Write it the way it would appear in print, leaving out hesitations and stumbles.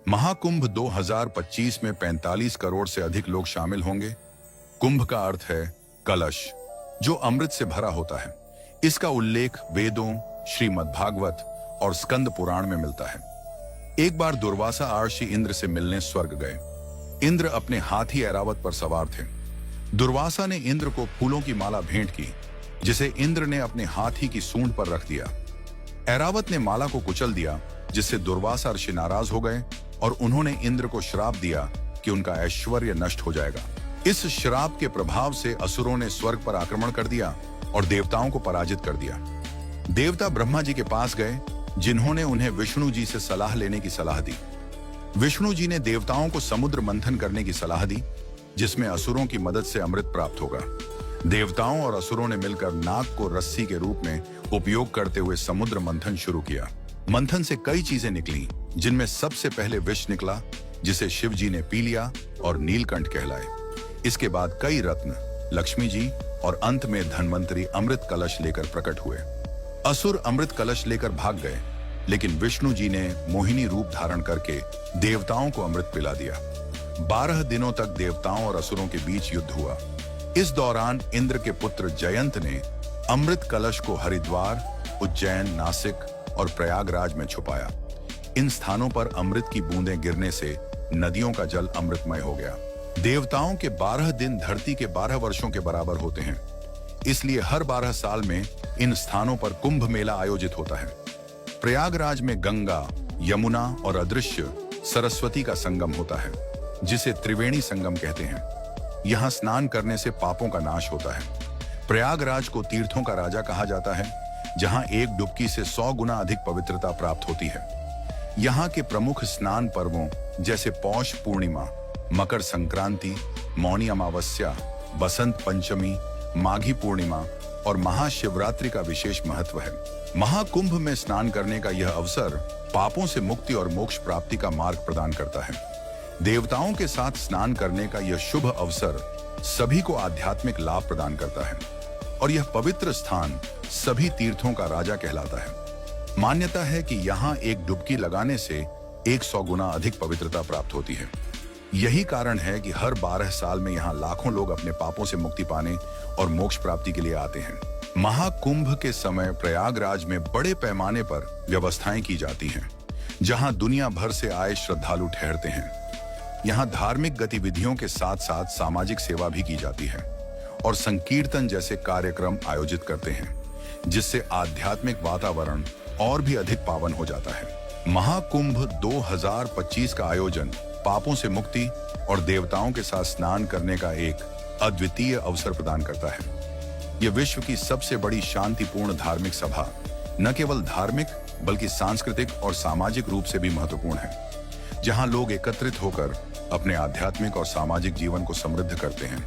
महाकुंभ 2025 में 45 करोड़ से अधिक लोग शामिल होंगे। कुंभ का अर्थ है कलश, जो अमृत से भरा होता है। इसका उल्लेख वेदों, श्रीमद्भागवत और स्कंद पुराण में मिलता है। एक बार दुर्वासा आर्षि इंद्र से मिलने स्वर्ग गए। इंद्र अपने हाथी ऐरावत पर सवार थे। दुर्वासा ने इंद्र को फूलों की माला भेंट की, जिसे इंद्र ने अपने हाथी की सूंड पर रख दिया। ऐरावत ने माला को कुचल दिया, जिससे दुर्वासा ऋषि नाराज हो गए और उन्होंने इंद्र को श्राप दिया कि उनका ऐश्वर्य नष्ट हो जाएगा। इस श्राप के प्रभाव से असुरों ने स्वर्ग पर आक्रमण कर दिया और देवताओं को पराजित कर दिया। देवता ब्रह्मा जी के पास गए, जिन्होंने उन्हें विष्णु जी से सलाह लेने की सलाह दी। विष्णु जी ने देवताओं को समुद्र मंथन करने की सलाह दी, जिसमें असुरों की मदद से अमृत प्राप्त होगा। देवताओं और असुरों ने मिलकर नाग को रस्सी के रूप में उपयोग करते हुए समुद्र मंथन शुरू किया। मंथन से कई चीजें निकली, जिनमें सबसे पहले विष निकला, जिसे शिव जी ने पी लिया और नीलकंठ कहलाए। इसके बाद कई रत्न, लक्ष्मी जी और अंत में धनवंतरी अमृत कलश लेकर प्रकट हुए। असुर अमृत कलश लेकर भाग गए, लेकिन विष्णु जी ने मोहिनी रूप धारण करके देवताओं को अमृत पिला दिया। 12 दिनों तक देवताओं और असुरों के बीच युद्ध हुआ। इस दौरान इंद्र के पुत्र जयंत ने अमृत कलश को हरिद्वार, उज्जैन, नासिक और प्रयागराज में छुपाया। इन स्थानों पर अमृत की बूंदें गिरने से नदियों का जल अमृतमय हो गया। देवताओं के 12 दिन धरती के 12 वर्षों के बराबर होते हैं, इसलिए हर 12 साल में इन स्थानों पर कुंभ मेला आयोजित होता है। प्रयागराज में गंगा, यमुना और अदृश्य सरस्वती का संगम होता है, जिसे त्रिवेणी संगम कहते हैं। यहाँ स्नान करने से पापों का नाश होता है। प्रयागराज को तीर्थों का राजा कहा जाता है, जहाँ एक डुबकी से 100 गुना अधिक पवित्रता प्राप्त होती है। यहाँ के प्रमुख स्नान पर्वों जैसे पौष पूर्णिमा, मकर संक्रांति, मौनी अमावस्या, बसंत पंचमी, माघी पूर्णिमा और महाशिवरात्रि का विशेष महत्व है। महाकुंभ में स्नान करने का यह अवसर पापों से मुक्ति और मोक्ष प्राप्ति का मार्ग प्रदान करता है। देवताओं के साथ स्नान करने का यह शुभ अवसर सभी को आध्यात्मिक लाभ प्रदान करता है और यह पवित्र स्थान सभी तीर्थों का राजा कहलाता है। मान्यता है कि यहाँ एक डुबकी लगाने से 100 गुना अधिक पवित्रता प्राप्त होती है। यही कारण है कि हर 12 साल में यहाँ लाखों लोग अपने पापों से मुक्ति पाने और मोक्ष प्राप्ति के लिए आते हैं। महाकुंभ के समय प्रयागराज में बड़े पैमाने पर व्यवस्थाएं की जाती हैं, जहां दुनिया भर से आए श्रद्धालु ठहरते हैं। यहाँ धार्मिक गतिविधियों के साथ साथ सामाजिक सेवा भी की जाती है और संकीर्तन जैसे कार्यक्रम आयोजित करते हैं, जिससे आध्यात्मिक वातावरण और भी अधिक पावन हो जाता है। महाकुंभ 2025 का आयोजन पापों से मुक्ति और देवताओं के साथ स्नान करने का एक अद्वितीय अवसर प्रदान करता है। यह विश्व की सबसे बड़ी शांतिपूर्ण धार्मिक सभा न केवल धार्मिक बल्कि सांस्कृतिक और सामाजिक रूप से भी महत्वपूर्ण है, जहां लोग एकत्रित होकर अपने आध्यात्मिक और सामाजिक जीवन को समृद्ध करते हैं।